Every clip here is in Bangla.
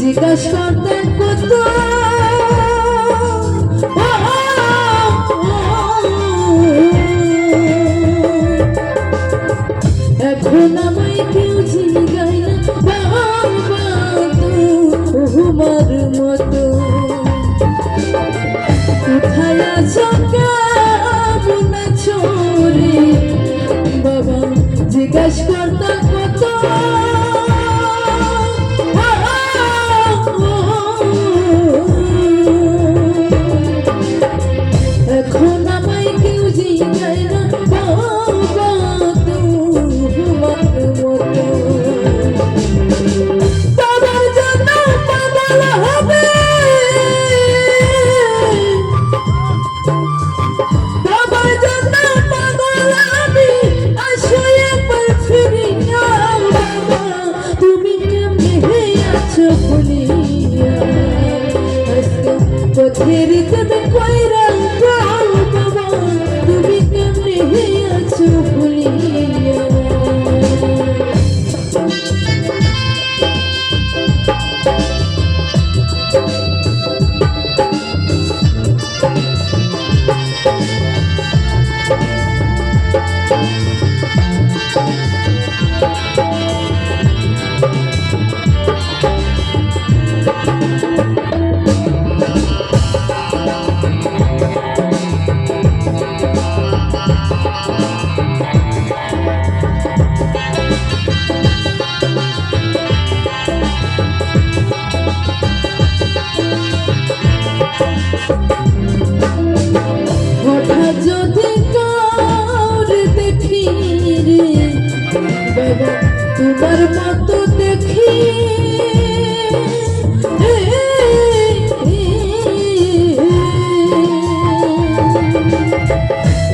জিজ্ঞাসা কত এখন আমায় কেউ জিগাই না বাবা তোমার মতো কোথায় আছো কেমন আছো রে বাবা জিজ্ঞাসা করতে কত এখন আমায় কেউ জিগায় না বাবা তোমার মতো বাবার জন্য পাগল হবে বাবার জন্য পাগল আমি আসো একবার ফিরিয়া বাবা তুমি কেমনে আছো বলিয়া পথের তুমি কইরা বাবা তুমি কেমনে আছো বলিয়া তোমার মতো দেখি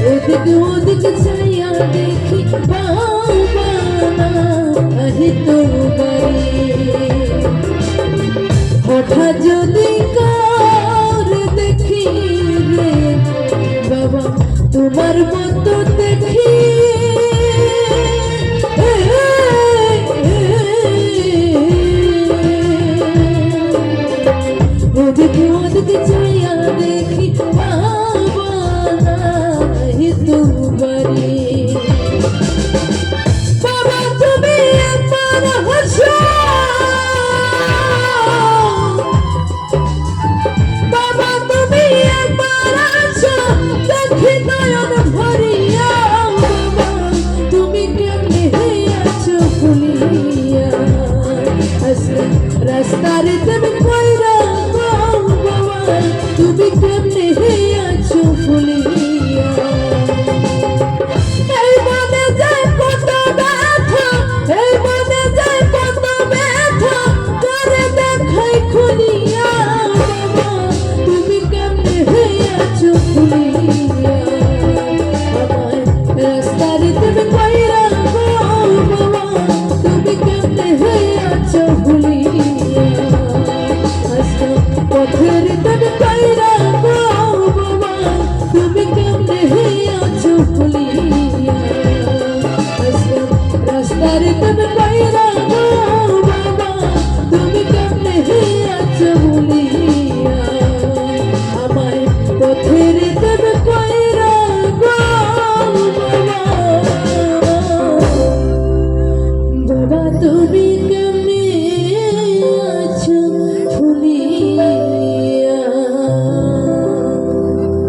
ওদিকে ওদিকে চাইয়া দেখি বাবা আহি তোমারে হঠাৎ যদি কার দেখি রে বাবা তোমার মতো দেখি ওদিকে ওদিকে চাইয়া দেখি